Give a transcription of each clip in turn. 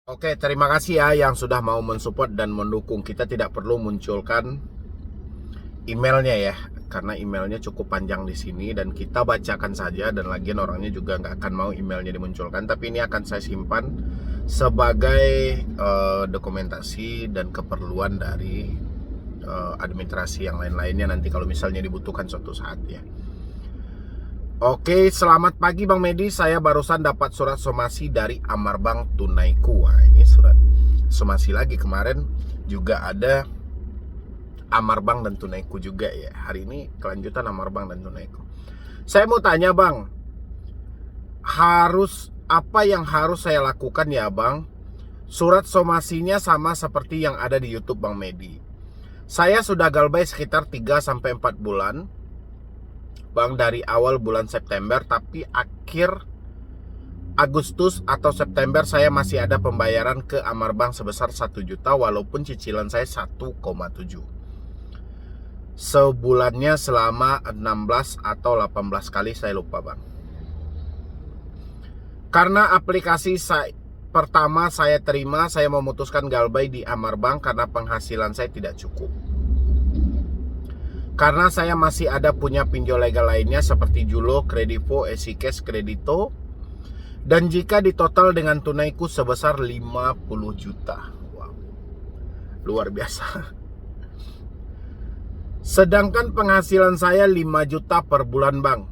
Oke, terima kasih ya yang sudah mau mensupport dan mendukung. Kita tidak perlu munculkan emailnya ya, karena emailnya cukup panjang di sini dan kita bacakan saja, dan lagian orangnya juga nggak akan mau emailnya dimunculkan. Tapi ini akan saya simpan sebagai dokumentasi dan keperluan dari administrasi yang lain-lainnya nanti kalau misalnya dibutuhkan suatu saat ya. Oke, selamat pagi Bang Medi. Saya barusan dapat surat somasi dari Amarbank Tunaiku. Wah, ini surat somasi lagi. Kemarin juga ada Amarbank dan Tunaiku juga ya. Hari ini kelanjutan Amarbank dan Tunaiku. Saya mau tanya Bang, apa yang harus saya lakukan ya Bang? Surat somasinya sama seperti yang ada di YouTube Bang Medi. Saya sudah galbay sekitar 3-4 bulan Bang, dari awal bulan September, tapi akhir Agustus atau September saya masih ada pembayaran ke Amarbank sebesar 1 juta walaupun cicilan saya 1,7 sebulannya selama 16 atau 18 kali, saya lupa Bang. Karena aplikasi pertama saya terima, saya memutuskan galbay di Amarbank karena penghasilan saya tidak cukup. Karena saya masih ada punya pinjol legal lainnya seperti Julo, Kredivo, EasyCash, Kredito. Dan jika ditotal dengan Tunaiku sebesar 50 juta. Wow, luar biasa. Sedangkan penghasilan saya 5 juta per bulan Bang.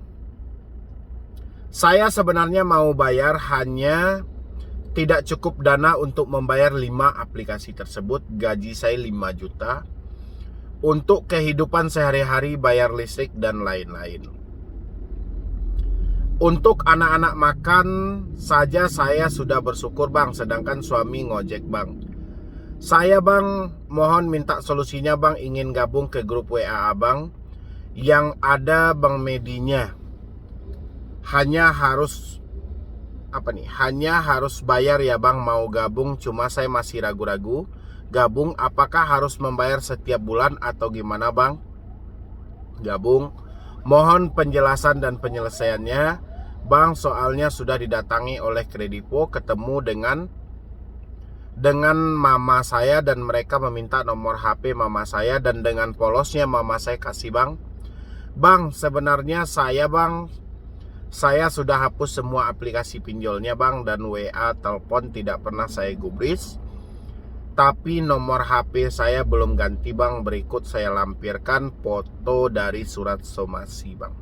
Saya sebenarnya mau bayar, hanya tidak cukup dana untuk membayar 5 aplikasi tersebut. Gaji saya 5 juta. Untuk kehidupan sehari-hari, bayar listrik dan lain-lain. Untuk anak-anak makan saja saya sudah bersyukur Bang, sedangkan suami ngojek Bang. Saya Bang, mohon minta solusinya Bang, ingin gabung ke grup WA Abang yang ada Bang Medinya. Hanya harus bayar ya Bang, mau gabung, cuma saya masih ragu-ragu. Gabung apakah harus membayar setiap bulan atau gimana Bang? Gabung, mohon penjelasan dan penyelesaiannya Bang, soalnya sudah didatangi oleh Kredivo, ketemu dengan mama saya dan mereka meminta nomor HP mama saya, dan dengan polosnya mama saya kasih Bang. Bang, sebenarnya saya sudah hapus semua aplikasi pinjolnya Bang, dan WA, telepon tidak pernah saya gubris. Tapi nomor HP saya belum ganti Bang. Berikut saya lampirkan foto dari surat somasi Bang.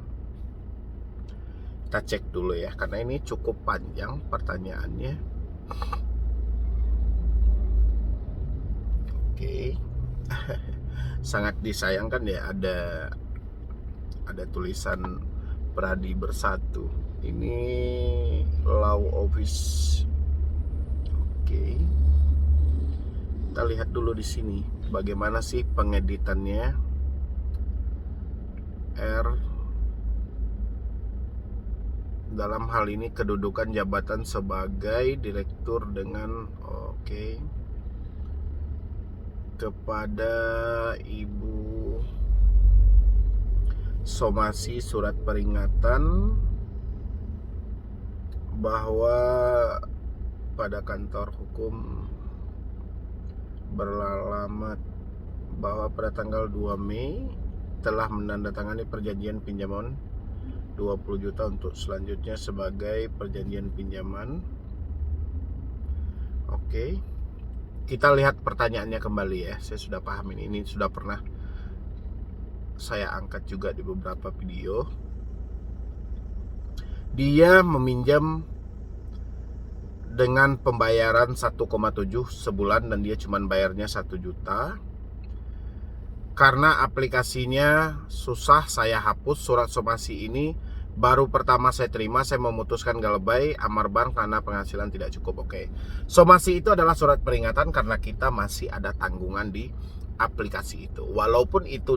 Kita cek dulu ya, karena ini cukup panjang pertanyaannya. Oke. Sangat disayangkan ya, ada tulisan Pradi Bersatu. Ini Law Office. Oke. Kita lihat dulu di sini bagaimana sih pengeditannya. Dalam hal ini kedudukan jabatan sebagai direktur dengan kepada Ibu somasi surat peringatan bahwa pada kantor hukum beralamat bahwa pada tanggal 2 Mei telah menandatangani perjanjian pinjaman 20 juta untuk selanjutnya sebagai perjanjian pinjaman. Oke. Kita lihat pertanyaannya kembali ya. Saya sudah paham ini sudah pernah saya angkat juga di beberapa video. Dia meminjam dengan pembayaran 1,7 sebulan dan dia cuma bayarnya 1 juta. Karena aplikasinya susah, saya hapus surat somasi ini. Baru pertama saya terima, saya memutuskan galbay Amarbank karena penghasilan tidak cukup. Oke. Somasi itu adalah surat peringatan karena kita masih ada tanggungan di aplikasi itu. Walaupun itu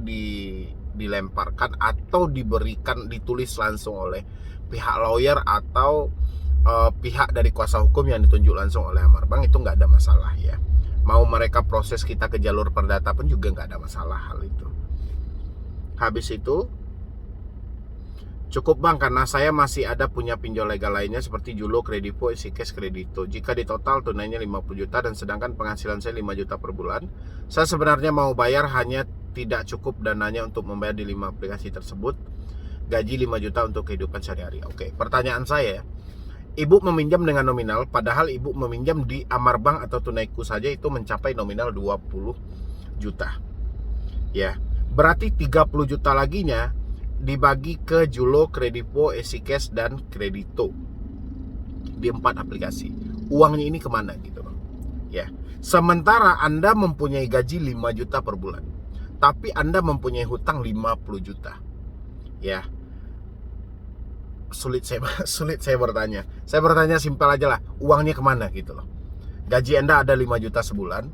dilemparkan atau ditulis langsung oleh pihak lawyer atau pihak dari kuasa hukum yang ditunjuk langsung oleh Amarbank, itu nggak ada masalah ya. Mau mereka proses kita ke jalur perdata pun juga nggak ada masalah hal itu. Habis itu Cukup bang, karena saya masih ada punya pinjol legal lainnya seperti Julo, Kredivo, Easycash, Kredito. Jika di total tunainya 50 juta dan sedangkan penghasilan saya 5 juta per bulan, saya sebenarnya mau bayar hanya tidak cukup dananya untuk membayar di 5 aplikasi tersebut. Gaji 5 juta untuk kehidupan sehari-hari. Oke, pertanyaan saya, ibu meminjam dengan nominal, padahal ibu meminjam di Amarbank atau Tunaiku saja itu mencapai nominal 20 juta. Ya, berarti 30 juta laginya dibagi ke Julo, Kredivo, Easycash, dan Kredito di 4 aplikasi. Uangnya ini kemana gitu loh. Ya, sementara Anda mempunyai gaji 5 juta per bulan, tapi Anda mempunyai hutang 50 juta. Ya, sulit saya bertanya. Saya bertanya simpel aja lah, uangnya kemana gitu loh. Gaji Anda ada 5 juta sebulan,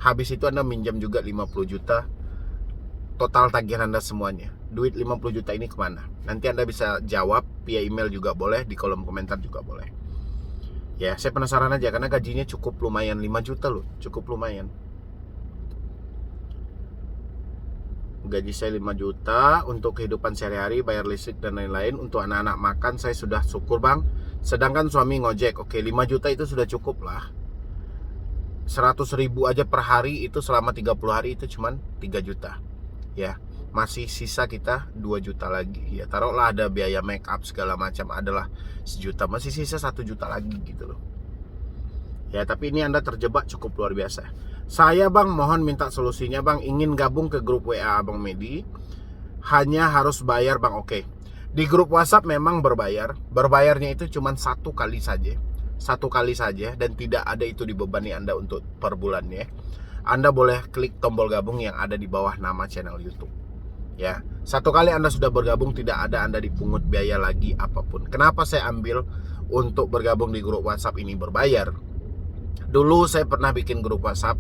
habis itu Anda minjam juga 50 juta. Total tagihan Anda semuanya, duit 50 juta ini kemana? Nanti Anda bisa jawab via email juga boleh, di kolom komentar juga boleh. Ya, saya penasaran aja karena gajinya cukup lumayan, 5 juta loh, cukup lumayan. Gaji saya 5 juta untuk kehidupan sehari-hari, bayar listrik dan lain-lain. Untuk anak-anak makan saya sudah syukur bang. Sedangkan suami ngojek, oke 5 juta itu sudah cukup lah. 100 ribu aja per hari itu selama 30 hari itu cuman 3 juta. Ya, masih sisa kita 2 juta lagi. Ya, taruhlah ada biaya make up segala macam adalah 1 juta, masih sisa 1 juta lagi gitu loh. Ya, tapi ini Anda terjebak cukup luar biasa. Saya bang mohon minta solusinya bang, ingin gabung ke grup WA Abang Medi. Hanya harus bayar bang, oke. Di grup WhatsApp memang berbayar. Berbayarnya itu cuma 1 kali saja. 1 kali saja dan tidak ada itu dibebani Anda untuk per bulannya. Anda boleh klik tombol gabung yang ada di bawah nama channel YouTube. Ya, 1 kali Anda sudah bergabung tidak ada Anda dipungut biaya lagi apapun. Kenapa saya ambil untuk bergabung di grup WhatsApp ini berbayar? Dulu saya pernah bikin grup WhatsApp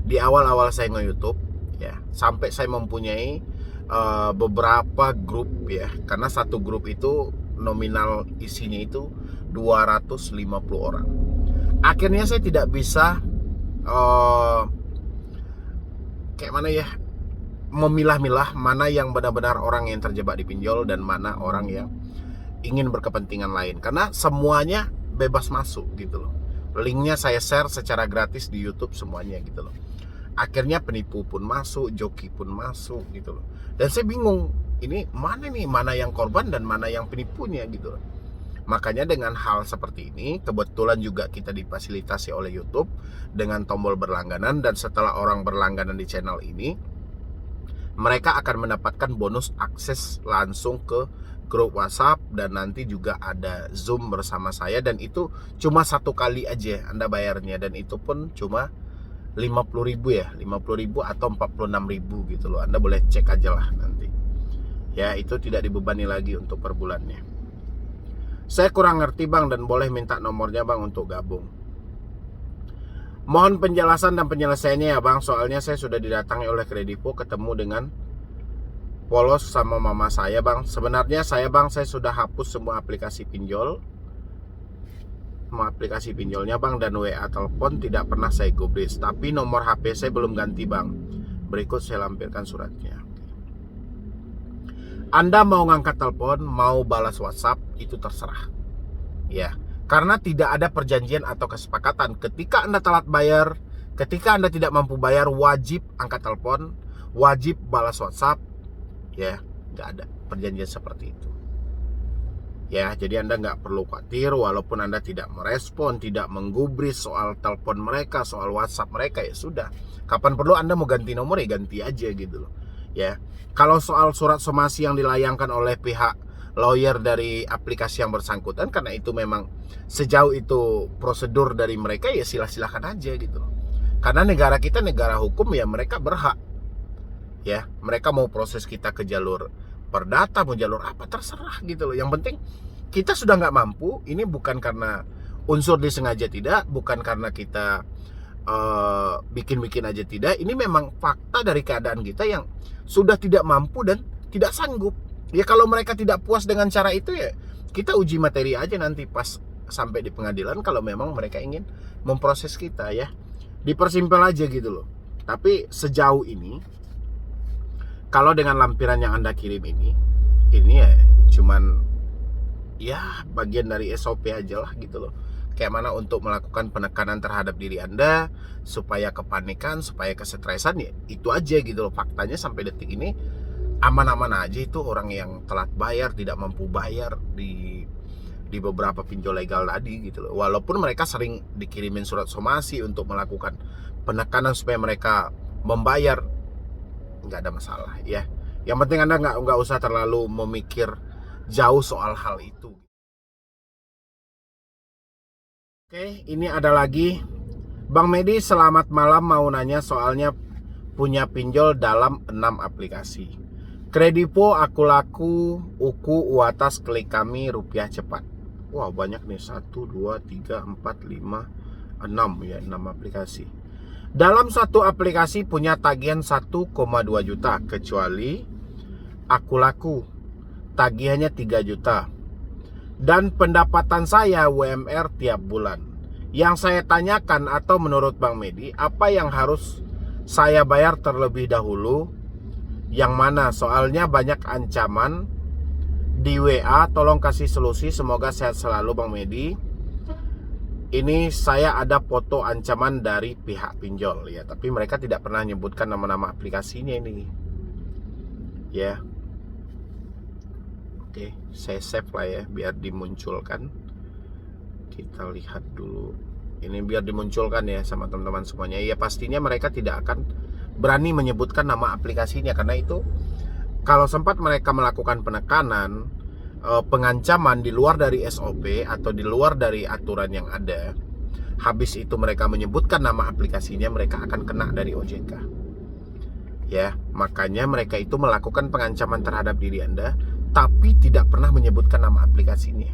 di awal-awal saya nge-YouTube, ya, sampai saya mempunyai beberapa grup ya, karena satu grup itu nominal isinya itu 250 orang. Akhirnya saya tidak bisa kayak mana ya, memilah-milah mana yang benar-benar orang yang terjebak di pinjol dan mana orang yang ingin berkepentingan lain, karena semuanya bebas masuk gitu loh. Linknya saya share secara gratis di YouTube semuanya gitu loh. Akhirnya penipu pun masuk, joki pun masuk gitu loh. Dan saya bingung, ini mana yang korban dan mana yang penipunya gitu loh. Makanya dengan hal seperti ini, kebetulan juga kita difasilitasi oleh YouTube dengan tombol berlangganan, dan setelah orang berlangganan di channel ini, mereka akan mendapatkan bonus akses langsung ke grup WhatsApp, dan nanti juga ada Zoom bersama saya, dan itu cuma 1 kali aja Anda bayarnya, dan itu pun cuma 50 ribu ya, 50 ribu atau 46 ribu gitu loh. Anda boleh cek aja lah nanti. Ya, itu tidak dibebani lagi untuk per bulannya. Saya kurang ngerti bang dan boleh minta nomornya bang untuk gabung. Mohon penjelasan dan penyelesaiannya ya bang, soalnya saya sudah didatangi oleh Kredivo, ketemu dengan polos sama mama saya bang. Sebenarnya saya sudah hapus semua aplikasi pinjol, aplikasi pinjolnya bang, dan WA telepon tidak pernah saya gubris. Tapi nomor HP saya belum ganti bang. Berikut saya lampirkan suratnya. Anda mau ngangkat telepon, mau balas WhatsApp, itu terserah. Ya, karena tidak ada perjanjian atau kesepakatan. Ketika Anda telat bayar, ketika Anda tidak mampu bayar, wajib angkat telepon, wajib balas WhatsApp. Ya, nggak ada perjanjian seperti itu. Ya, jadi Anda nggak perlu khawatir, walaupun Anda tidak merespon, tidak menggubris soal telepon mereka, soal WhatsApp mereka, ya sudah. Kapan perlu Anda mau ganti nomor, ya ganti aja gitu loh. Ya, kalau soal surat somasi yang dilayangkan oleh pihak lawyer dari aplikasi yang bersangkutan, karena itu memang sejauh itu prosedur dari mereka, ya silakan aja gitu loh. Karena negara kita negara hukum, ya mereka berhak. Ya, mereka mau proses kita ke jalur perdata, mau jalur apa, terserah gitu loh. Yang penting kita sudah nggak mampu. Ini bukan karena unsur disengaja, tidak, bukan karena kita bikin-bikin aja, tidak. Ini memang fakta dari keadaan kita yang sudah tidak mampu dan tidak sanggup. Ya kalau mereka tidak puas dengan cara itu, ya kita uji materi aja nanti pas sampai di pengadilan, kalau memang mereka ingin memproses kita, ya dipersimpel aja gitu loh. Tapi sejauh ini, kalau dengan lampiran yang Anda kirim ini ya cuman ya bagian dari SOP aja lah gitu loh. Kayak mana untuk melakukan penekanan terhadap diri Anda supaya kepanikan, supaya kesetresan, ya itu aja gitu loh. Faktanya sampai detik ini aman-aman aja itu orang yang telat bayar, tidak mampu bayar di beberapa pinjol legal tadi gitu loh. Walaupun mereka sering dikirimin surat somasi untuk melakukan penekanan supaya mereka membayar, nggak ada masalah ya. Yang penting Anda nggak usah terlalu memikir jauh soal hal itu. Oke, ini ada lagi. Bang Medi, selamat malam, mau nanya soalnya punya pinjol dalam 6 aplikasi. Kredipo, Akulaku, Uku, Uatas, Klik Kami, Rupiah Cepat. Wah, banyak nih, 1, 2, 3, 4, 5, 6 ya, 6 aplikasi. Dalam satu aplikasi punya tagihan 1,2 juta, kecuali Akulaku tagihannya 3 juta. Dan pendapatan saya UMR tiap bulan. Yang saya tanyakan atau menurut Bang Medi, apa yang harus saya bayar terlebih dahulu? Yang mana? Soalnya banyak ancaman di WA, tolong kasih solusi, semoga sehat selalu Bang Medi. Ini saya ada foto ancaman dari pihak pinjol ya, tapi mereka tidak pernah menyebutkan nama-nama aplikasinya ini. Ya. Oke, saya save lah ya biar dimunculkan. Kita lihat dulu. Ini biar dimunculkan ya sama teman-teman semuanya. Ya pastinya mereka tidak akan berani menyebutkan nama aplikasinya, karena itu kalau sempat mereka melakukan penekanan, pengancaman di luar dari SOP atau di luar dari aturan yang ada, habis itu mereka menyebutkan nama aplikasinya, mereka akan kena dari OJK. Ya, makanya mereka itu melakukan pengancaman terhadap diri Anda, tapi tidak pernah menyebutkan nama aplikasinya.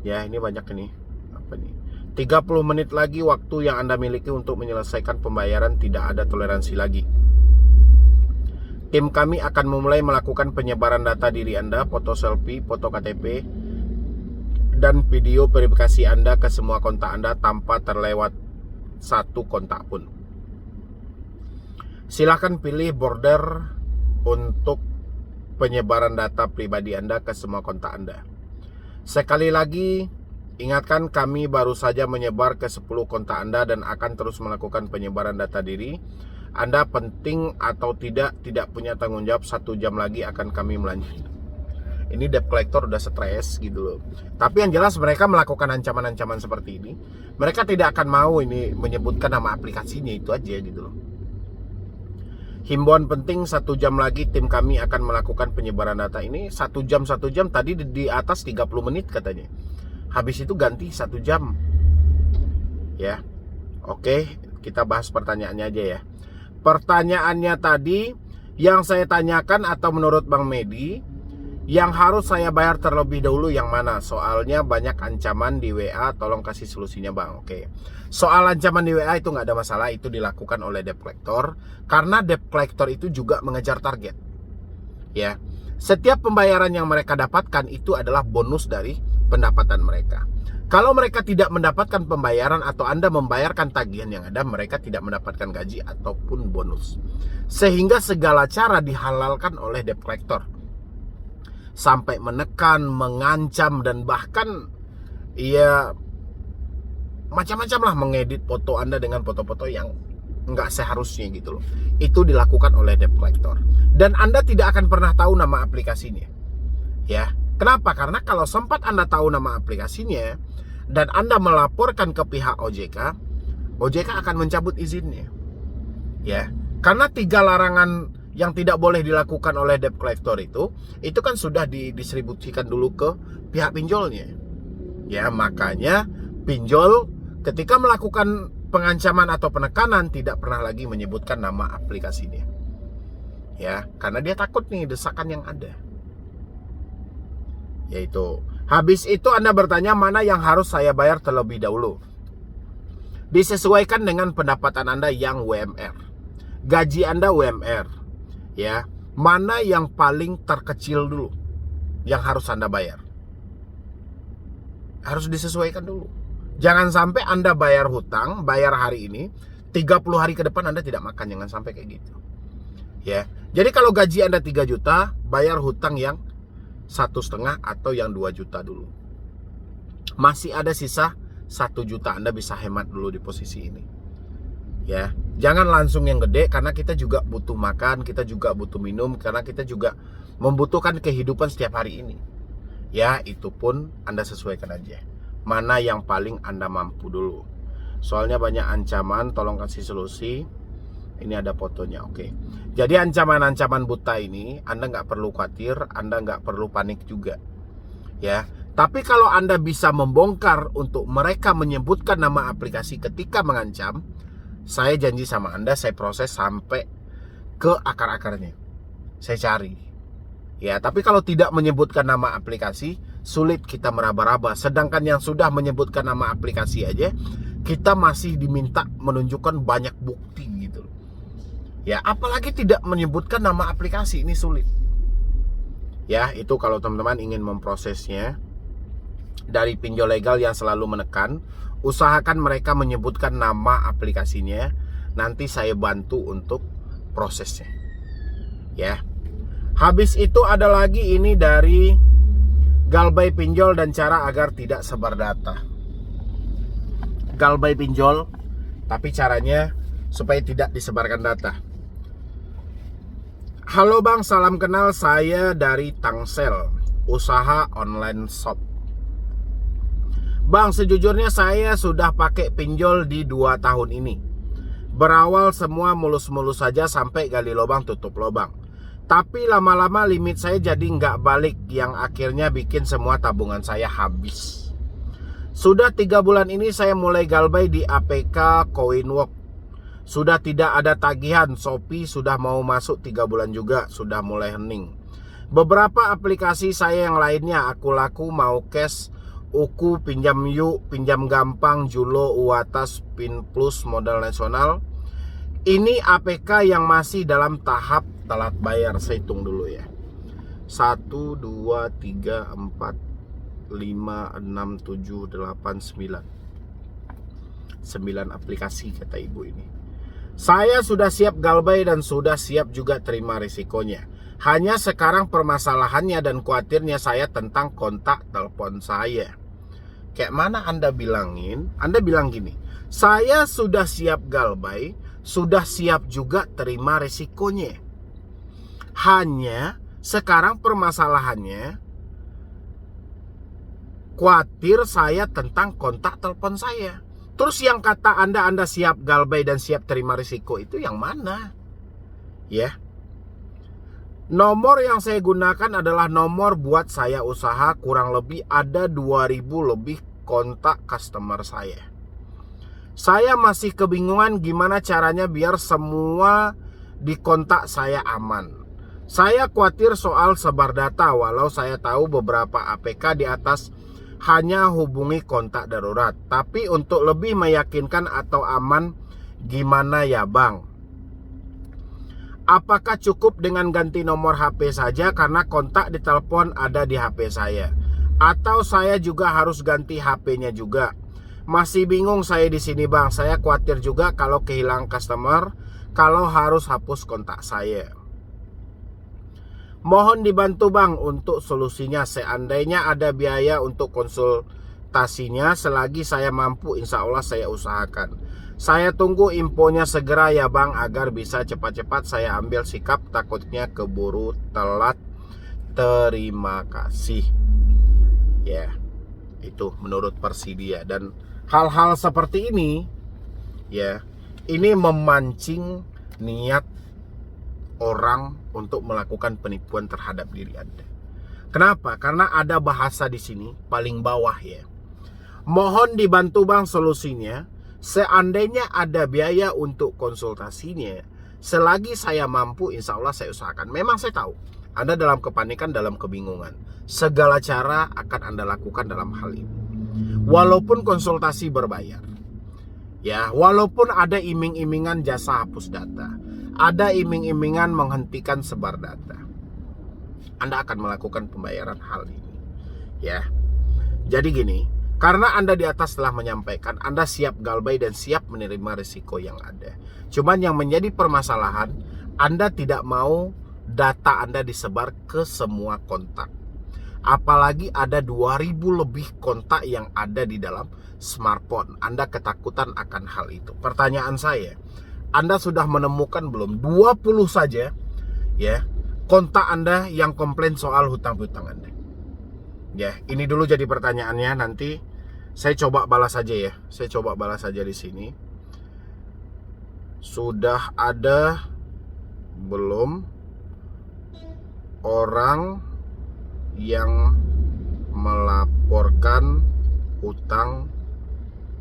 Ya, ini banyak ini. Apa nih? 30 menit lagi waktu yang Anda miliki untuk menyelesaikan pembayaran, tidak ada toleransi lagi. Tim kami akan memulai melakukan penyebaran data diri Anda, foto selfie, foto KTP, dan video verifikasi Anda ke semua kontak Anda tanpa terlewat satu kontak pun. Silahkan pilih border untuk penyebaran data pribadi Anda ke semua kontak Anda. Sekali lagi, ingatkan kami baru saja menyebar ke 10 kontak Anda dan akan terus melakukan penyebaran data diri Anda. Penting atau tidak punya tanggung jawab, 1 jam lagi akan kami melanjutkan. Ini debt collector udah stres gitu loh. Tapi yang jelas mereka melakukan ancaman-ancaman seperti ini. Mereka tidak akan mau ini menyebutkan nama aplikasinya, itu aja gitu loh. Himbauan penting, 1 jam lagi tim kami akan melakukan penyebaran data ini. 1 jam tadi di atas 30 menit katanya. Habis itu ganti 1 jam. Ya. Oke, kita bahas pertanyaannya aja ya. Pertanyaannya tadi yang saya tanyakan atau menurut Bang Medi, yang harus saya bayar terlebih dahulu yang mana? Soalnya banyak ancaman di WA, tolong kasih solusinya Bang. Oke. Soal ancaman di WA itu nggak ada masalah, itu dilakukan oleh debt collector, karena debt collector itu juga mengejar target. Ya. Setiap pembayaran yang mereka dapatkan itu adalah bonus dari pendapatan mereka. Kalau mereka tidak mendapatkan pembayaran atau Anda membayarkan tagihan yang ada, mereka tidak mendapatkan gaji ataupun bonus. Sehingga segala cara dihalalkan oleh debt collector. Sampai menekan, mengancam, dan bahkan ya macam-macam lah, mengedit foto Anda dengan foto-foto yang nggak seharusnya gitu loh. Itu dilakukan oleh debt collector. Dan Anda tidak akan pernah tahu nama aplikasinya. Ya. Kenapa? Karena kalau sempat Anda tahu nama aplikasinya dan Anda melaporkan ke pihak OJK, OJK akan mencabut izinnya. Ya. Karena 3 larangan yang tidak boleh dilakukan oleh debt collector itu kan sudah didistribusikan dulu ke pihak pinjolnya. Ya, makanya pinjol ketika melakukan pengancaman atau penekanan tidak pernah lagi menyebutkan nama aplikasinya. Ya, karena dia takut nih desakan yang ada. Yaitu, habis itu Anda bertanya mana yang harus saya bayar terlebih dahulu. Disesuaikan dengan pendapatan Anda yang UMR. Gaji Anda UMR. Ya, mana yang paling terkecil dulu yang harus Anda bayar. Harus disesuaikan dulu. Jangan sampai Anda bayar hutang, bayar hari ini, 30 hari ke depan Anda tidak makan, jangan sampai kayak gitu. Ya. Jadi kalau gaji Anda 3 juta, bayar hutang yang 1,5 atau yang 2 juta dulu. Masih ada sisa 1 juta, Anda bisa hemat dulu di posisi ini. Ya, jangan langsung yang gede karena kita juga butuh makan, kita juga butuh minum, karena kita juga membutuhkan kehidupan setiap hari ini. Ya, itu pun Anda sesuaikan aja. Mana yang paling Anda mampu dulu. Soalnya banyak ancaman, tolong kasih solusi. Ini ada fotonya, oke. Jadi ancaman-ancaman buta ini Anda nggak perlu khawatir, Anda nggak perlu panik juga. Ya, tapi kalau Anda bisa membongkar untuk mereka menyebutkan nama aplikasi ketika mengancam, saya janji sama Anda, saya proses sampai ke akar-akarnya. Saya cari. Ya, tapi kalau tidak menyebutkan nama aplikasi, sulit kita meraba-raba. Sedangkan yang sudah menyebutkan nama aplikasi aja, kita masih diminta menunjukkan banyak bukti gitu. Ya, apalagi tidak menyebutkan nama aplikasi, ini sulit. Ya, itu kalau teman-teman ingin memprosesnya. Dari pinjol legal yang selalu menekan, usahakan mereka menyebutkan nama aplikasinya. Nanti saya bantu untuk prosesnya. Ya. Habis itu ada lagi ini dari Galbay Pinjol dan cara agar tidak sebar data. Galbay Pinjol, tapi caranya supaya tidak disebarkan data. Halo Bang, salam kenal, saya dari Tangsel, usaha online shop. Bang, sejujurnya saya sudah pakai pinjol di 2 tahun ini. Berawal semua mulus-mulus saja sampai gali lubang tutup lubang. Tapi lama-lama limit saya jadi nggak balik, yang akhirnya bikin semua tabungan saya habis. Sudah 3 bulan ini saya mulai galbay di APK Coinwork. Sudah tidak ada tagihan, Shopee sudah mau masuk 3 bulan juga, sudah mulai hening. Beberapa aplikasi saya yang lainnya, Aku Laku, Mau Cash, Uku, Pinjam Yuk, Pinjam Gampang, Julo, Uatas, Pin Plus, Modal Nasional. Ini APK yang masih dalam tahap telat bayar. Saya hitung dulu ya. 1, 2, 3, 4, 5, 6, 7, 8, 9. 9 aplikasi kata ibu ini. Saya sudah siap galbay dan sudah siap juga terima risikonya. Hanya sekarang permasalahannya dan khawatirnya saya tentang kontak telepon saya. Kayak mana Anda bilangin? Anda bilang gini, saya sudah siap galbay, sudah siap juga terima risikonya. Hanya sekarang permasalahannya, khawatir saya tentang kontak telepon saya. Terus yang kata Anda siap galbay dan siap terima risiko itu yang mana? Ya. Nomor yang saya gunakan adalah nomor buat saya usaha, kurang lebih ada 2000 lebih kontak customer saya. Saya masih kebingungan gimana caranya biar semua di kontak saya aman. Saya khawatir soal sebar data, walau saya tahu beberapa APK di atas hanya hubungi kontak darurat. Tapi untuk lebih meyakinkan atau aman, gimana ya Bang? Apakah cukup dengan ganti nomor HP saja karena kontak di telepon ada di HP saya? Atau saya juga harus ganti HP-nya juga? Masih bingung saya di sini Bang. Saya khawatir juga kalau kehilangan customer, kalau harus hapus kontak saya. Mohon dibantu Bang untuk solusinya. Seandainya ada biaya untuk konsultasinya, selagi saya mampu insya Allah saya usahakan. Saya tunggu infonya segera ya Bang, agar bisa cepat-cepat saya ambil sikap, takutnya keburu telat. Terima kasih. Ya, itu menurut Persidia. Dan hal-hal seperti ini, ya, ini memancing niat orang untuk melakukan penipuan terhadap diri Anda. Kenapa? Karena ada bahasa di sini paling bawah ya. Mohon dibantu Bang solusinya. Seandainya ada biaya untuk konsultasinya, selagi saya mampu insya Allah saya usahakan. Memang saya tahu Anda dalam kepanikan, dalam kebingungan. Segala cara akan Anda lakukan dalam hal ini. Walaupun konsultasi berbayar. Ya, walaupun ada iming-imingan jasa hapus data, ada iming-imingan menghentikan sebar data, Anda akan melakukan pembayaran hal ini. Ya. Jadi gini, karena Anda di atas telah menyampaikan Anda siap galbay dan siap menerima risiko yang ada. Cuman yang menjadi permasalahan, Anda tidak mau data Anda disebar ke semua kontak. Apalagi ada 2000 lebih kontak yang ada di dalam smartphone. Anda ketakutan akan hal itu. Pertanyaan saya, Anda sudah menemukan belum 20 saja ya kontak Anda yang komplain soal hutang piutang Anda? Ya, ini dulu jadi pertanyaannya. Nanti saya coba balas saja ya. Saya coba balas saja di sini. Sudah ada belum orang yang melaporkan hutang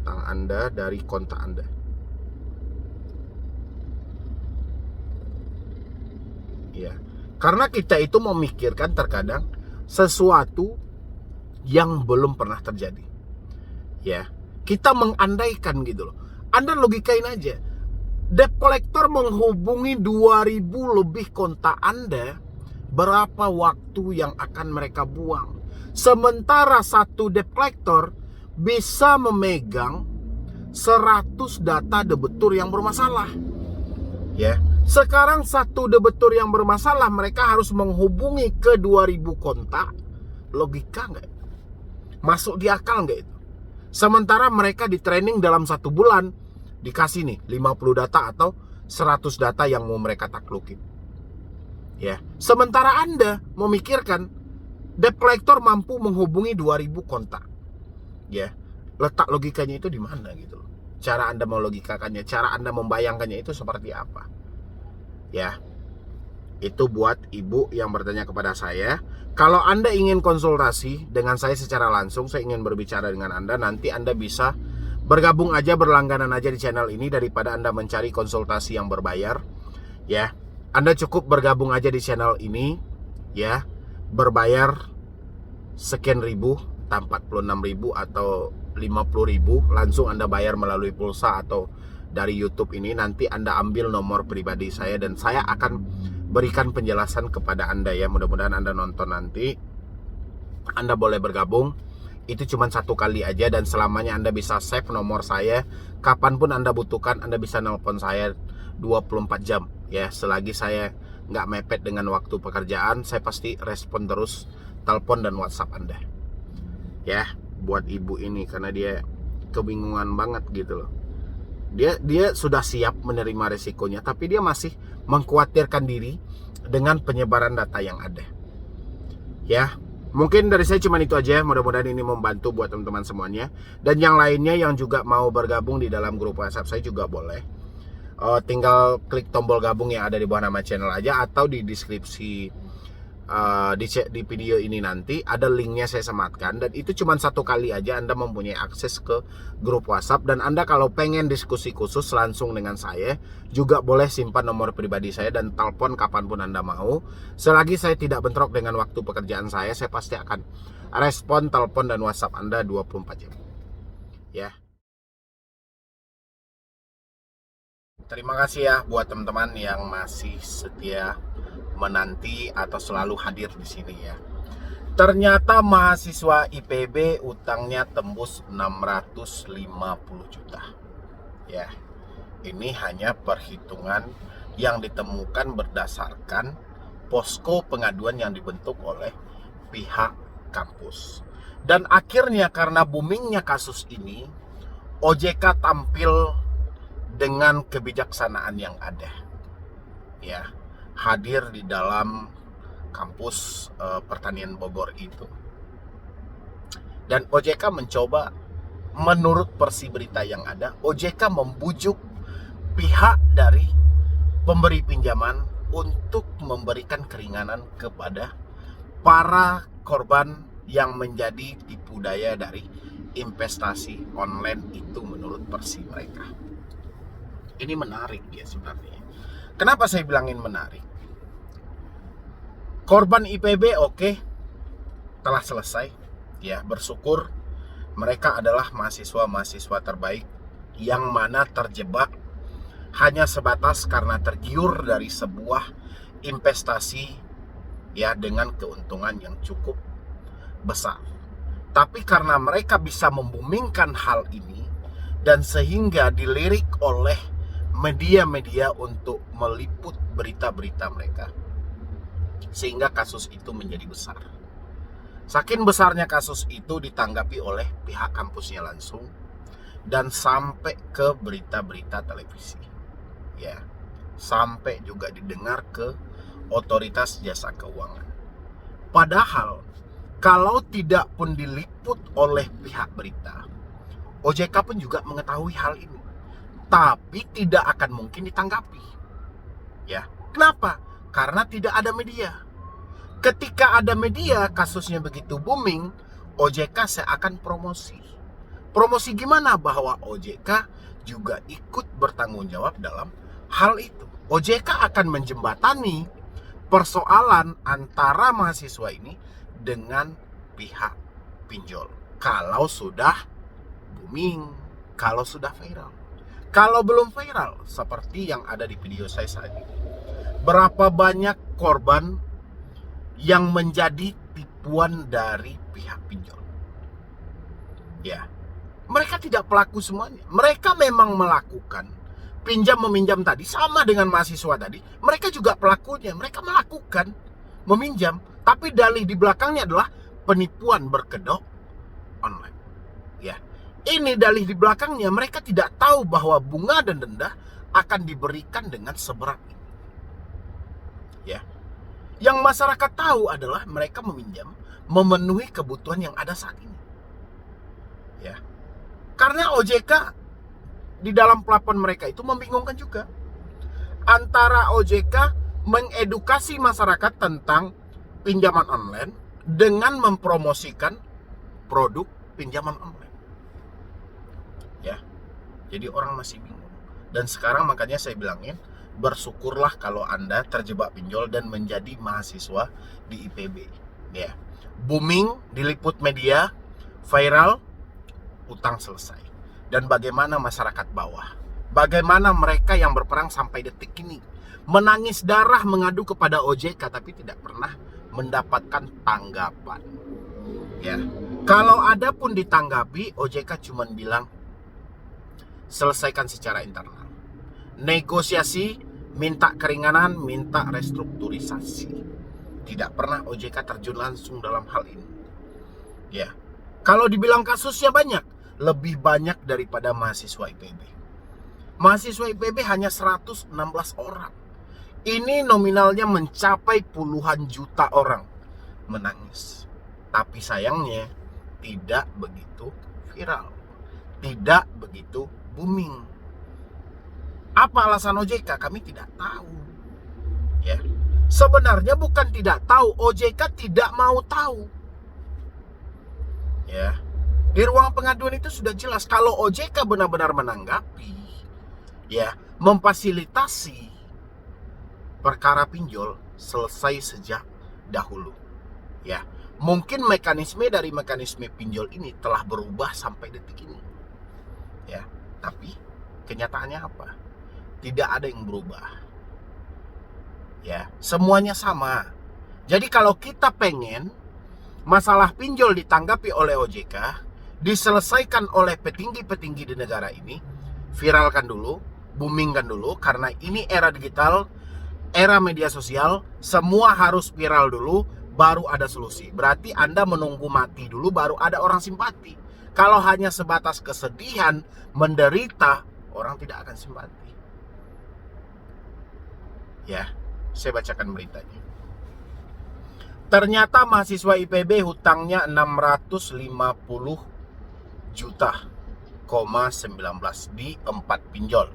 Anda dari kontak Anda? Ya, karena kita itu memikirkan terkadang sesuatu yang belum pernah terjadi. Ya, kita mengandaikan gitu loh. Anda logikain aja. Debt collector menghubungi 2000 lebih kontak Anda, berapa waktu yang akan mereka buang? Sementara satu debt collector bisa memegang 100 data debetur yang bermasalah. Ya, sekarang satu debetur yang bermasalah mereka harus menghubungi ke 2000 kontak. Logika nggak? Masuk di akal nggak itu? Sementara mereka di training dalam 1 bulan dikasih nih 50 data atau 100 data yang mau mereka taklukin. Ya, sementara Anda memikirkan debt collector mampu menghubungi 2000 kontak. Ya, letak logikanya itu di mana gitu loh. Cara Anda mau logikakannya, cara Anda membayangkannya itu seperti apa? Ya, itu buat ibu yang bertanya kepada saya. Kalau Anda ingin konsultasi dengan saya secara langsung, saya ingin berbicara dengan Anda, nanti Anda bisa bergabung aja, berlangganan aja di channel ini daripada Anda mencari konsultasi yang berbayar. Ya, Anda cukup bergabung aja di channel ini, ya, berbayar sekian ribu, entah 46.000 atau 50.000, langsung Anda bayar melalui pulsa atau dari YouTube ini. Nanti Anda ambil nomor pribadi saya dan saya akan berikan penjelasan kepada Anda ya. Mudah-mudahan Anda nonton nanti. Anda boleh bergabung. Itu cuma 1 kali aja dan selamanya Anda bisa save nomor saya. Kapanpun Anda butuhkan, Anda bisa nelpon saya 24 jam ya. Selagi saya nggak mepet dengan waktu pekerjaan, saya pasti respon terus telepon dan WhatsApp Anda. Ya, buat ibu ini karena dia kebingungan banget gitu loh. Dia sudah siap menerima resikonya, tapi dia masih mengkhawatirkan diri dengan penyebaran data yang ada. Ya, mungkin dari saya cuma itu aja. Mudah-mudahan ini membantu buat teman-teman semuanya. Dan yang lainnya yang juga mau bergabung di dalam grup WhatsApp saya juga boleh. Tinggal klik tombol gabung yang ada di bawah nama channel aja, atau di deskripsi di video ini nanti ada linknya saya sematkan. Dan itu cuma 1 kali aja Anda mempunyai akses ke grup WhatsApp. Dan Anda kalau pengen diskusi khusus langsung dengan saya, juga boleh simpan nomor pribadi saya dan telepon kapanpun Anda mau. Selagi saya tidak bentrok dengan waktu pekerjaan saya pasti akan respon telepon dan WhatsApp Anda 24 jam. Ya. Terima kasih ya buat teman-teman yang masih setia menanti atau selalu hadir di sini ya. Ternyata mahasiswa IPB utangnya tembus 650 juta. Ya. Ini hanya perhitungan yang ditemukan berdasarkan posko pengaduan yang dibentuk oleh pihak kampus. Dan akhirnya karena boomingnya kasus ini, OJK tampil dengan kebijaksanaan yang ada. Ya, hadir di dalam kampus pertanian Bogor itu. Dan OJK mencoba, menurut versi berita yang ada, OJK membujuk pihak dari pemberi pinjaman untuk memberikan keringanan kepada para korban yang menjadi tipu daya dari investasi online itu menurut versi mereka. Ini menarik ya sebenarnya. Kenapa saya bilangin menarik? Korban IPB oke, telah selesai. Ya, bersyukur mereka adalah mahasiswa-mahasiswa terbaik yang mana terjebak hanya sebatas karena tergiur dari sebuah investasi ya dengan keuntungan yang cukup besar. Tapi karena mereka bisa membumingkan hal ini dan sehingga dilirik oleh media-media untuk meliput berita-berita mereka, sehingga kasus itu menjadi besar. Saking besarnya kasus itu ditanggapi oleh pihak kampusnya langsung dan sampai ke berita-berita televisi. Ya, sampai juga didengar ke otoritas jasa keuangan. Padahal kalau tidak pun diliput oleh pihak berita, OJK pun juga mengetahui hal ini, tapi tidak akan mungkin ditanggapi. Ya, kenapa? Karena tidak ada media. Ketika ada media, kasusnya begitu booming, OJK seakan promosi. Promosi gimana? Bahwa OJK juga ikut bertanggung jawab dalam hal itu. OJK akan menjembatani persoalan antara mahasiswa ini dengan pihak pinjol. Kalau sudah booming, kalau sudah viral. Kalau belum viral, seperti yang ada di video saya saat ini. Berapa banyak korban yang menjadi tipuan dari pihak pinjol? Ya, mereka tidak pelaku semuanya. Mereka memang melakukan pinjam meminjam tadi, sama dengan mahasiswa tadi. Mereka juga pelakunya. Mereka melakukan meminjam, tapi dalih di belakangnya adalah penipuan berkedok online. Ya, ini dalih di belakangnya. Mereka tidak tahu bahwa bunga dan denda akan diberikan dengan seberat ini. Ya, yang masyarakat tahu adalah mereka meminjam memenuhi kebutuhan yang ada saat ini. Ya, karena OJK di dalam plafon mereka itu membingungkan juga. Antara OJK mengedukasi masyarakat tentang pinjaman online dengan mempromosikan produk pinjaman online. Ya, jadi orang masih bingung. Dan sekarang makanya saya bilangin, bersyukurlah kalau Anda terjebak pinjol dan menjadi mahasiswa di IPB. Ya, booming, diliput media, viral, utang selesai. Dan bagaimana masyarakat bawah, bagaimana mereka yang berperang sampai detik ini, menangis darah mengadu kepada OJK tapi tidak pernah mendapatkan tanggapan. Ya, kalau ada pun ditanggapi, OJK cuma bilang selesaikan secara internal, negosiasi, minta keringanan, minta restrukturisasi. Tidak pernah OJK terjun langsung dalam hal ini. Ya, kalau dibilang kasusnya banyak, lebih banyak daripada mahasiswa IPB. Mahasiswa IPB hanya 116 orang. Ini nominalnya mencapai puluhan juta orang menangis. Tapi sayangnya tidak begitu viral, tidak begitu booming. Apa alasan OJK? Kami tidak tahu. Ya, sebenarnya bukan tidak tahu, OJK tidak mau tahu. Ya, di ruang pengaduan itu sudah jelas kalau OJK benar-benar menanggapi, ya, memfasilitasi perkara pinjol selesai sejak dahulu. Ya, mungkin mekanisme dari mekanisme pinjol ini telah berubah sampai detik ini. Ya, tapi kenyataannya apa? Tidak ada yang berubah. Ya, semuanya sama. Jadi kalau kita pengen masalah pinjol ditanggapi oleh OJK, diselesaikan oleh petinggi-petinggi di negara ini, viralkan dulu, boomingkan dulu, karena ini era digital, era media sosial, semua harus viral dulu, baru ada solusi. Berarti Anda menunggu mati dulu, baru ada orang simpati. Kalau hanya sebatas kesedihan, menderita, orang tidak akan simpati. Ya, saya bacakan beritanya. Ternyata mahasiswa IPB hutangnya 650 juta, 19 di 4 pinjol.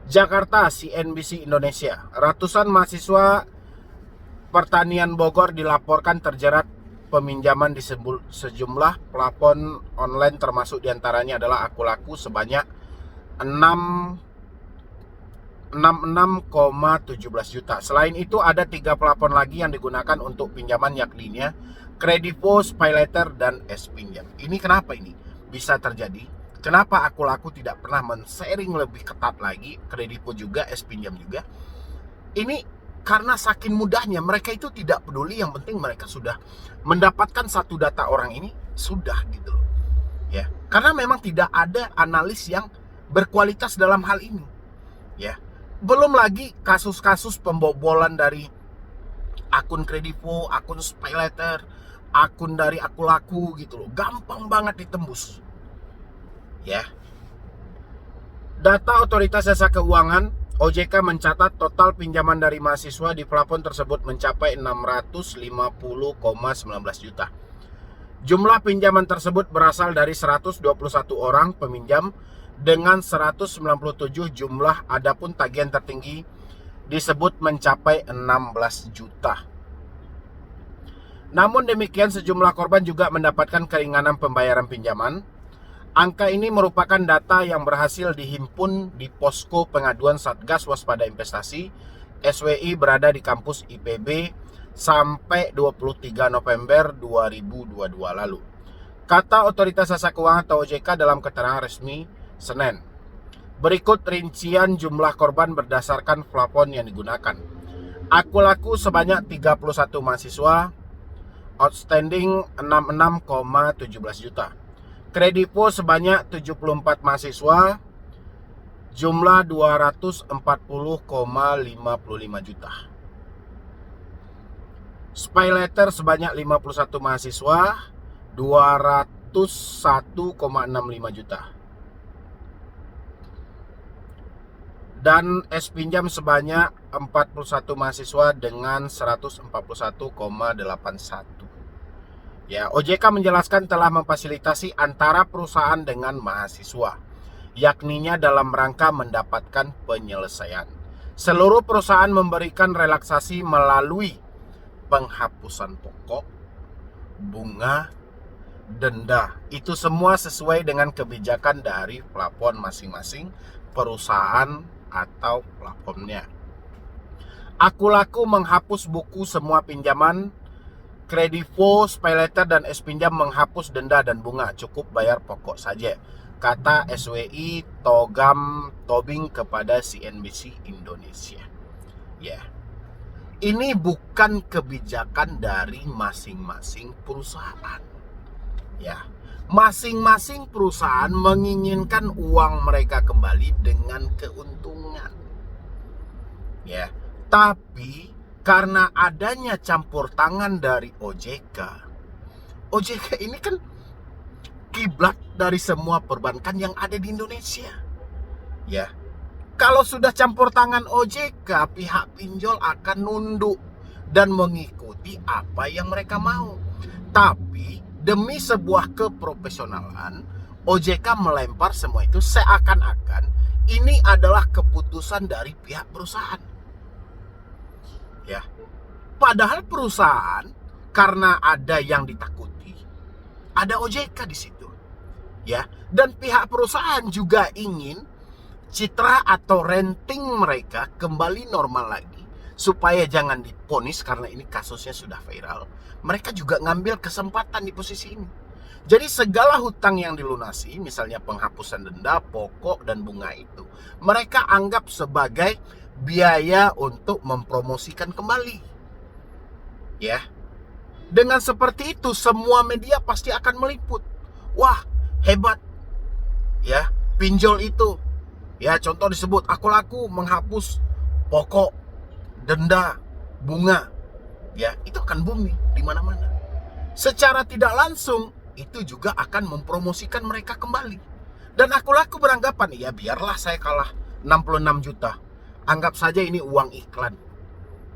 Jakarta, CNBC Indonesia. Ratusan mahasiswa pertanian Bogor dilaporkan terjerat peminjaman di sejumlah plafon online, termasuk diantaranya adalah Akulaku sebanyak 66,17 juta. Selain itu ada 3 plafon lagi yang digunakan untuk pinjaman, yakni Kredivo, SpayLater, dan S-Pinjam. Ini kenapa ini bisa terjadi? Kenapa Akulaku tidak pernah men-sharing lebih ketat lagi, Kredivo juga, S-Pinjam juga? Ini karena saking mudahnya, mereka itu tidak peduli, yang penting mereka sudah mendapatkan satu data orang ini, sudah gitu. Ya, karena memang tidak ada analis yang berkualitas dalam hal ini. Ya, belum lagi kasus-kasus pembobolan dari akun Kredivo, akun SpayLater, akun dari Aku Laku gitu loh. Gampang banget ditembus. Ya. Data Otoritas Jasa Keuangan OJK mencatat total pinjaman dari mahasiswa di plafon tersebut mencapai 650,19 juta. Jumlah pinjaman tersebut berasal dari 121 orang peminjam dengan 197 jumlah, adapun tagihan tertinggi disebut mencapai 16 juta. Namun demikian sejumlah korban juga mendapatkan keringanan pembayaran pinjaman. Angka ini merupakan data yang berhasil dihimpun di Posko Pengaduan Satgas Waspada Investasi SWI berada di kampus IPB sampai 23 November 2022 lalu. Kata Otoritas Jasa Keuangan atau OJK dalam keterangan resmi Senin. Berikut rincian jumlah korban berdasarkan plafon yang digunakan. Aku Laku sebanyak 31 mahasiswa, outstanding 66,17 juta. Kredivo sebanyak 74 mahasiswa, jumlah 240,55 juta. SpayLater sebanyak 51 mahasiswa, 201,65 juta. Dan S-Pinjam sebanyak 41 mahasiswa dengan 141,81. Ya, OJK menjelaskan telah memfasilitasi antara perusahaan dengan mahasiswa, yakninya dalam rangka mendapatkan penyelesaian. Seluruh perusahaan memberikan relaksasi melalui penghapusan pokok, bunga, denda. Itu semua sesuai dengan kebijakan dari plafon masing-masing perusahaan atau plafonnya. Aku Laku menghapus buku semua pinjaman. Kredivo, SpayLater, dan S-Pinjam menghapus denda dan bunga, cukup bayar pokok saja, kata SWI Tobing kepada CNBC Indonesia. Ya, ini bukan kebijakan dari masing-masing perusahaan. Ya, masing-masing perusahaan menginginkan uang mereka kembali dengan keuntungan. Ya, tapi karena adanya campur tangan dari OJK ini kan kiblat dari semua perbankan yang ada di Indonesia. Ya, kalau sudah campur tangan OJK, pihak pinjol akan nunduk dan mengikuti apa yang mereka mau. Tapi demi sebuah keprofesionalan, OJK melempar semua itu seakan-akan ini adalah keputusan dari pihak perusahaan. Ya, padahal perusahaan karena ada yang ditakuti, ada OJK di situ, ya. Dan pihak perusahaan juga ingin citra atau rating mereka kembali normal lagi, supaya jangan diponis karena ini kasusnya sudah viral. Mereka juga ngambil kesempatan di posisi ini. Jadi segala hutang yang dilunasi, misalnya penghapusan denda, pokok, dan bunga itu, mereka anggap sebagai biaya untuk mempromosikan kembali. Ya. Dengan seperti itu semua media pasti akan meliput. Wah, hebat. Ya, pinjol itu. Ya, contoh disebut Aku Laku menghapus pokok, denda, bunga. Ya, itu akan booming di mana-mana. Secara tidak langsung itu juga akan mempromosikan mereka kembali. Dan Aku Laku beranggapan, ya biarlah saya kalah 66 juta. Anggap saja ini uang iklan.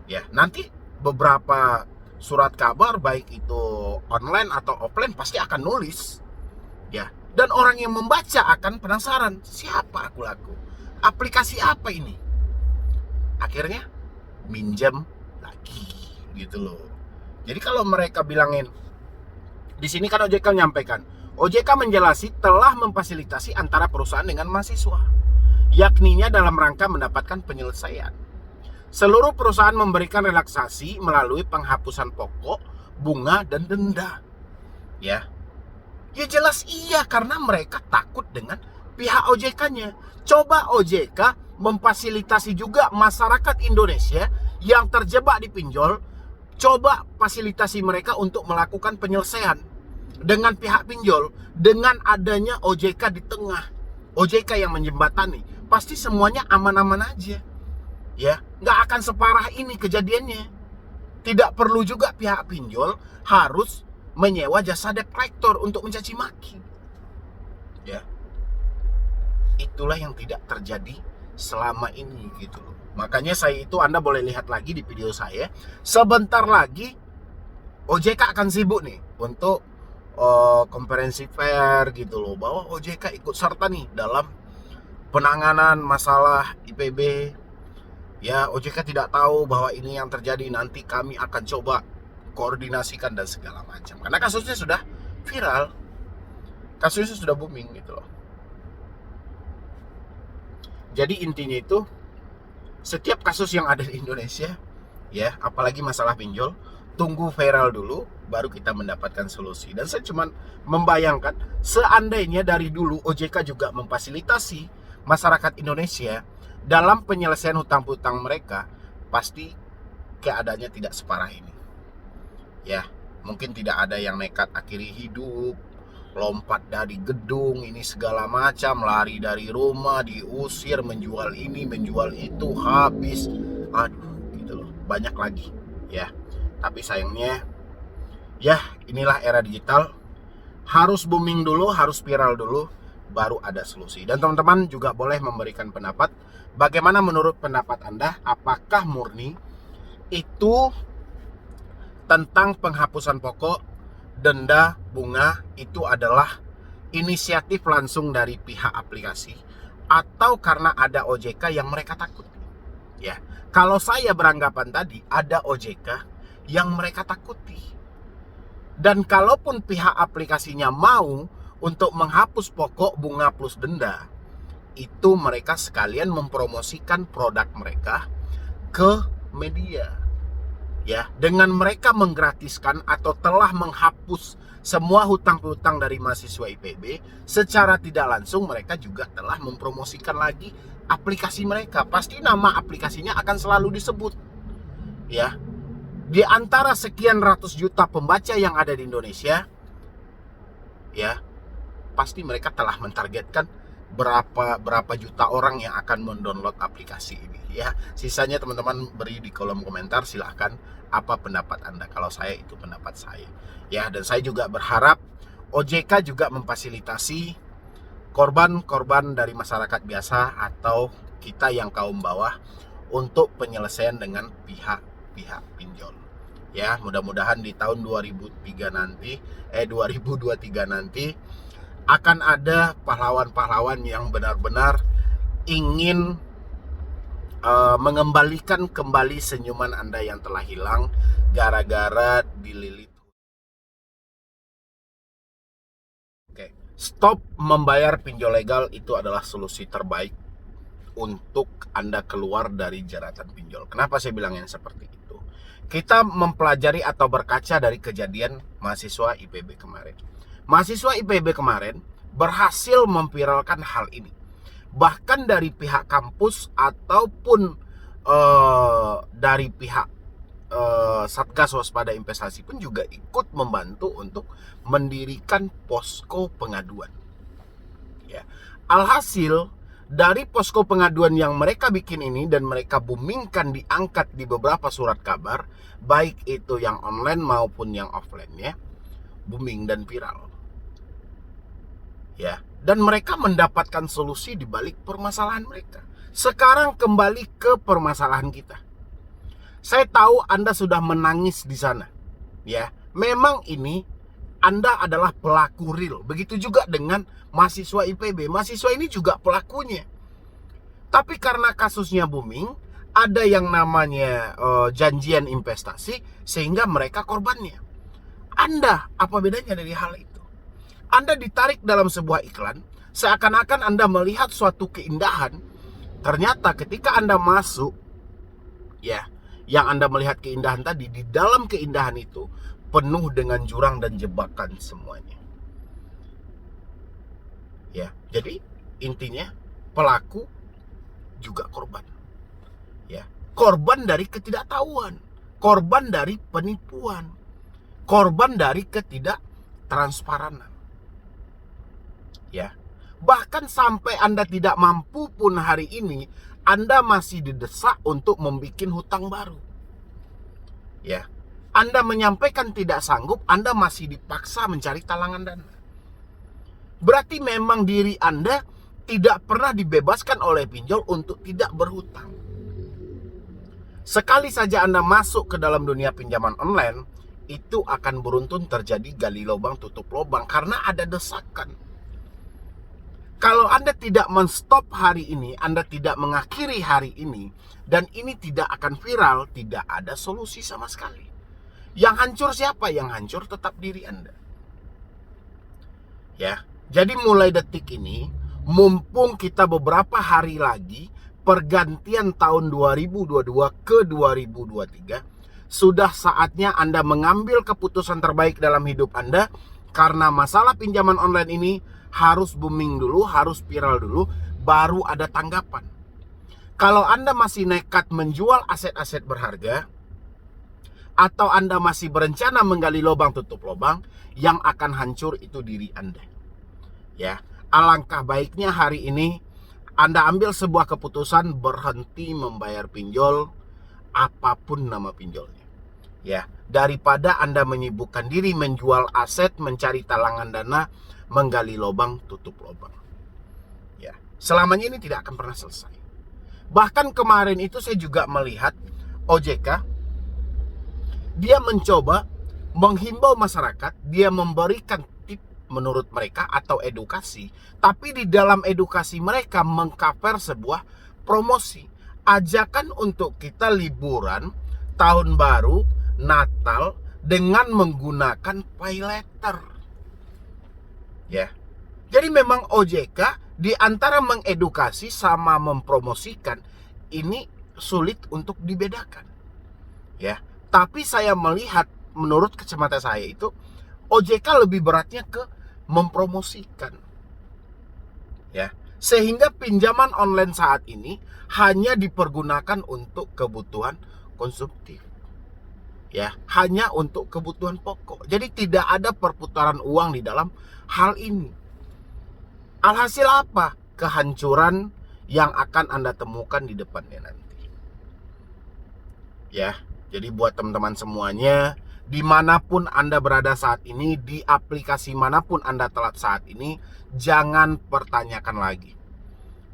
Ya, nanti beberapa surat kabar baik itu online atau offline pasti akan nulis. Ya, dan orang yang membaca akan penasaran, siapa Aku Laku? Aplikasi apa ini? Akhirnya minjem lagi gitu loh. Jadi kalau mereka bilangin di sini kan OJK menyampaikan, OJK menjelasi telah memfasilitasi antara perusahaan dengan mahasiswa, yakninya dalam rangka mendapatkan penyelesaian. Seluruh perusahaan memberikan relaksasi melalui penghapusan pokok, bunga, dan denda. Ya, ya jelas iya, karena mereka takut dengan pihak OJK-nya. Coba OJK memfasilitasi juga masyarakat Indonesia yang terjebak di pinjol. Coba fasilitasi mereka untuk melakukan penyelesaian dengan pihak pinjol. Dengan adanya OJK di tengah, OJK yang menjembatani, pasti semuanya aman-aman aja. Ya, nggak akan separah ini kejadiannya. Tidak perlu juga pihak pinjol harus menyewa jasa debt collector untuk mencaci maki. Ya. Itulah yang tidak terjadi selama ini gitu loh. Makanya saya itu, Anda boleh lihat lagi di video saya. Sebentar lagi OJK akan sibuk nih untuk konferensi fair gitu loh, bahwa OJK ikut serta nih dalam penanganan masalah IPB. Ya, OJK tidak tahu bahwa ini yang terjadi, nanti kami akan coba koordinasikan dan segala macam. Karena kasusnya sudah viral, kasusnya sudah booming gitu loh. Jadi intinya itu, setiap kasus yang ada di Indonesia, ya, apalagi masalah pinjol, tunggu viral dulu, baru kita mendapatkan solusi. Dan saya cuma membayangkan, seandainya dari dulu OJK juga memfasilitasi masyarakat Indonesia dalam penyelesaian hutang-hutang mereka, pasti keadaannya tidak separah ini. Ya, mungkin tidak ada yang nekat akhiri hidup, lompat dari gedung ini segala macam, lari dari rumah, diusir, menjual ini, menjual itu, habis. Aduh, gitu loh. Banyak lagi, ya. Tapi sayangnya, ya inilah era digital. Harus booming dulu, harus viral dulu, baru ada solusi. Dan teman-teman juga boleh memberikan pendapat. Bagaimana menurut pendapat Anda? Apakah murni itu tentang penghapusan pokok, denda, bunga itu adalah inisiatif langsung dari pihak aplikasi, atau karena ada OJK yang mereka takut? Ya, kalau saya beranggapan tadi ada OJK yang mereka takuti. Dan kalaupun pihak aplikasinya mau untuk menghapus pokok, bunga plus denda, itu mereka sekalian mempromosikan produk mereka ke media. Ya, dengan mereka menggratiskan atau telah menghapus semua hutang-hutang dari mahasiswa IPB, secara tidak langsung mereka juga telah mempromosikan lagi aplikasi mereka. Pasti nama aplikasinya akan selalu disebut. Ya, di antara sekian ratus juta pembaca yang ada di Indonesia, ya, pasti mereka telah mentargetkan berapa juta orang yang akan mendownload aplikasi ini. Ya, sisanya teman-teman beri di kolom komentar, silahkan apa pendapat Anda. Kalau saya, itu pendapat saya. Ya, dan saya juga berharap OJK juga memfasilitasi korban-korban dari masyarakat biasa atau kita yang kaum bawah untuk penyelesaian dengan pihak pinjol. Ya, mudah-mudahan di tahun 2023 nanti akan ada pahlawan-pahlawan yang benar-benar ingin mengembalikan kembali senyuman Anda yang telah hilang gara-gara dililit. Oke, stop membayar pinjol legal, itu adalah solusi terbaik untuk Anda keluar dari jeratan pinjol. Kenapa saya bilang yang seperti itu? Kita mempelajari atau berkaca dari kejadian mahasiswa IPB kemarin. Mahasiswa IPB kemarin berhasil memviralkan hal ini. Bahkan dari pihak kampus ataupun dari pihak Satgas Waspada Investasi pun juga ikut membantu untuk mendirikan posko pengaduan. Ya. Alhasil dari posko pengaduan yang mereka bikin ini dan mereka boomingkan, diangkat di beberapa surat kabar, baik itu yang online maupun yang offline, ya, booming dan viral. Ya, dan mereka mendapatkan solusi di balik permasalahan mereka. Sekarang kembali ke permasalahan kita. Saya tahu Anda sudah menangis di sana. Ya, memang ini Anda adalah pelaku real. Begitu juga dengan mahasiswa IPB. Mahasiswa ini juga pelakunya. Tapi karena kasusnya booming, ada yang namanya janjian investasi, sehingga mereka korbannya. Anda, apa bedanya dari hal itu? Anda ditarik dalam sebuah iklan, seakan-akan Anda melihat suatu keindahan. Ternyata ketika Anda masuk, ya, yang Anda melihat keindahan tadi, di dalam keindahan itu penuh dengan jurang dan jebakan semuanya. Ya, jadi intinya pelaku juga korban. Ya, korban dari ketidaktahuan, korban dari penipuan, korban dari ketidaktransparanan. Ya, bahkan sampai Anda tidak mampu pun hari ini, Anda masih didesak untuk membuat hutang baru. Ya, Anda menyampaikan tidak sanggup, Anda masih dipaksa mencari talangan dana. Berarti memang diri Anda tidak pernah dibebaskan oleh pinjol untuk tidak berhutang. Sekali saja Anda masuk ke dalam dunia pinjaman online, itu akan beruntun terjadi gali lubang tutup lubang karena ada desakan. Kalau Anda tidak menstop hari ini, Anda tidak mengakhiri hari ini, dan ini tidak akan viral, tidak ada solusi sama sekali. Yang hancur siapa? Yang hancur tetap diri Anda. Ya, jadi mulai detik ini, mumpung kita beberapa hari lagi pergantian tahun 2022 ke 2023, sudah saatnya Anda mengambil keputusan terbaik dalam hidup Anda, karena masalah pinjaman online ini harus booming dulu, harus viral dulu, baru ada tanggapan. Kalau Anda masih nekat menjual aset-aset berharga, atau Anda masih berencana menggali lubang tutup lubang, yang akan hancur itu diri Anda. Ya, alangkah baiknya hari ini Anda ambil sebuah keputusan berhenti membayar pinjol, apapun nama pinjolnya. Ya, daripada Anda menyibukkan diri menjual aset, mencari talangan dana, menggali lubang tutup lubang. Ya, selamanya ini tidak akan pernah selesai. Bahkan kemarin itu saya juga melihat OJK, dia mencoba menghimbau masyarakat, dia memberikan tip menurut mereka atau edukasi, tapi di dalam edukasi mereka mengcover sebuah promosi, ajakan untuk kita liburan tahun baru, Natal dengan menggunakan pay letter. Ya. Jadi memang OJK di antara mengedukasi sama mempromosikan ini sulit untuk dibedakan. Ya. Tapi saya melihat menurut kacamata saya itu OJK lebih beratnya ke mempromosikan. Ya. Sehingga pinjaman online saat ini hanya dipergunakan untuk kebutuhan konsumtif. Ya, hanya untuk kebutuhan pokok. Jadi tidak ada perputaran uang di dalam hal ini. Alhasil apa? Kehancuran yang akan Anda temukan di depannya nanti. Ya, jadi buat teman-teman semuanya, dimanapun Anda berada saat ini, di aplikasi manapun Anda telat saat ini, jangan pertanyakan lagi.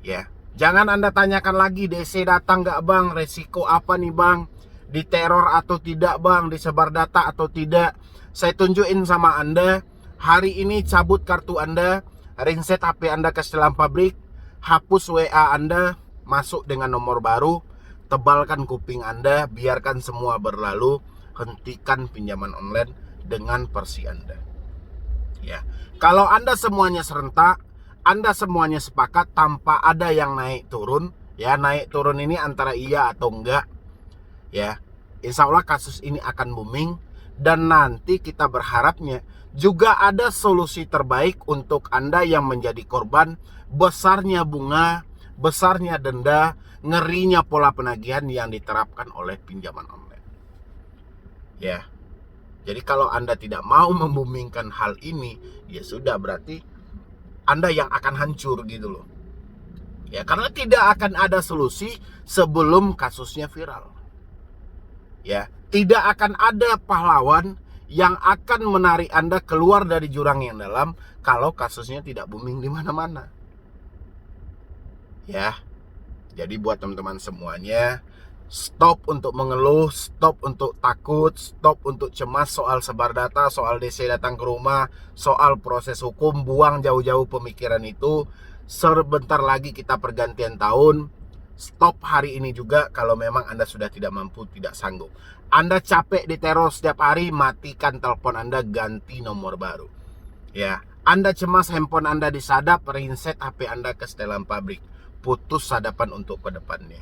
Ya, jangan Anda tanyakan lagi, DC datang nggak bang? Resiko apa nih bang? Diteror atau tidak bang? Disebar data atau tidak? Saya tunjukin sama Anda, hari ini cabut kartu Anda, reset HP Anda ke setelan pabrik, hapus WA Anda, masuk dengan nomor baru, tebalkan kuping Anda, biarkan semua berlalu, hentikan pinjaman online dengan versi Anda. Ya, kalau Anda semuanya serentak, Anda semuanya sepakat tanpa ada yang naik turun, ya naik turun ini antara iya atau enggak, ya, insya Allah kasus ini akan booming. Dan nanti kita berharapnya juga ada solusi terbaik untuk Anda yang menjadi korban besarnya bunga, besarnya denda, ngerinya pola penagihan yang diterapkan oleh pinjaman online. Ya, jadi kalau Anda tidak mau membumingkan hal ini, ya sudah, berarti Anda yang akan hancur gitu loh. Ya, karena tidak akan ada solusi sebelum kasusnya viral. Ya, tidak akan ada pahlawan yang akan menarik Anda keluar dari jurang yang dalam kalau kasusnya tidak booming di mana-mana. Ya. Jadi buat teman-teman semuanya, stop untuk mengeluh, stop untuk takut, stop untuk cemas soal sebar data, soal DC datang ke rumah, soal proses hukum, buang jauh-jauh pemikiran itu. Sebentar lagi kita pergantian tahun. Stop hari ini juga kalau memang Anda sudah tidak mampu, tidak sanggup. Anda capek diteror setiap hari, matikan telepon Anda, ganti nomor baru. Ya, Anda cemas handphone Anda disadap, reset HP Anda ke setelan pabrik. Putus sadapan untuk ke depannya.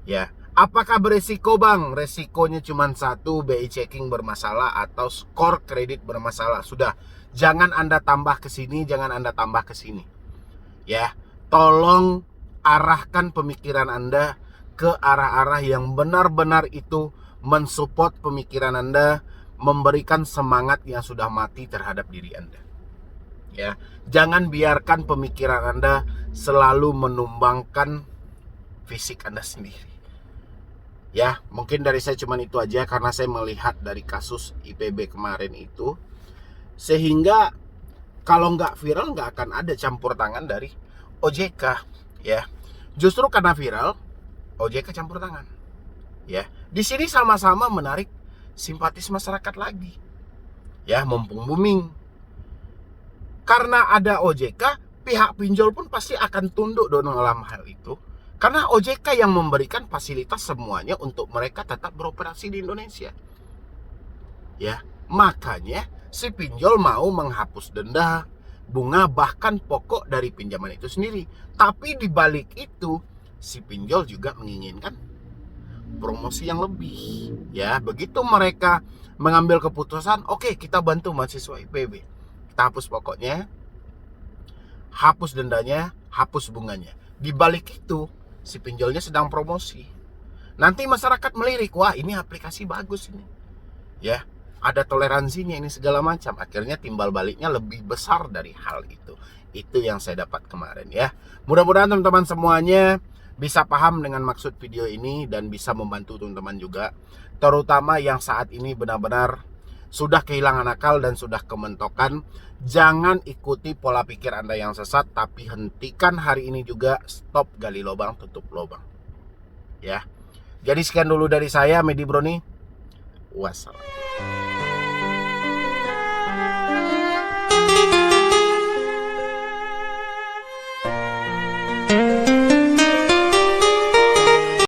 Ya, apakah beresiko bang? Resikonya cuma satu, BI checking bermasalah atau skor kredit bermasalah. Sudah, jangan Anda tambah ke sini, jangan Anda tambah ke sini. Ya, tolong arahkan pemikiran Anda ke arah-arah yang benar-benar itu mensupport pemikiran Anda, memberikan semangat yang sudah mati terhadap diri Anda. Ya, jangan biarkan pemikiran Anda selalu menumbangkan fisik Anda sendiri. Ya, mungkin dari saya cuman itu aja karena saya melihat dari kasus IPB kemarin itu, sehingga kalau nggak viral nggak akan ada campur tangan dari OJK, ya. Justru karena viral, OJK campur tangan, ya. Di sini sama-sama menarik simpatis masyarakat lagi, ya, mumpung booming. Karena ada OJK, pihak pinjol pun pasti akan tunduk dalam hal itu. Karena OJK yang memberikan fasilitas semuanya untuk mereka tetap beroperasi di Indonesia. Ya, makanya si pinjol mau menghapus denda, bunga, bahkan pokok dari pinjaman itu sendiri. Tapi di balik itu, si pinjol juga menginginkan promosi yang lebih. Ya, begitu mereka mengambil keputusan, oke, kita bantu mahasiswa IPB. Kita hapus pokoknya, hapus dendanya, hapus bunganya. Di balik itu, si pinjolnya sedang promosi. Nanti masyarakat melirik, wah ini aplikasi bagus ini. Ya, ada toleransinya ini segala macam. Akhirnya timbal baliknya lebih besar dari hal itu. Itu yang saya dapat kemarin ya. Mudah-mudahan teman-teman semuanya bisa paham dengan maksud video ini dan bisa membantu teman-teman juga. Terutama yang saat ini benar-benar sudah kehilangan akal dan sudah kementokan. Jangan ikuti pola pikir Anda yang sesat, tapi hentikan hari ini juga. Stop gali lubang, tutup lubang. Ya. Jadi sekian dulu dari saya, Medi Broni. Wassalam.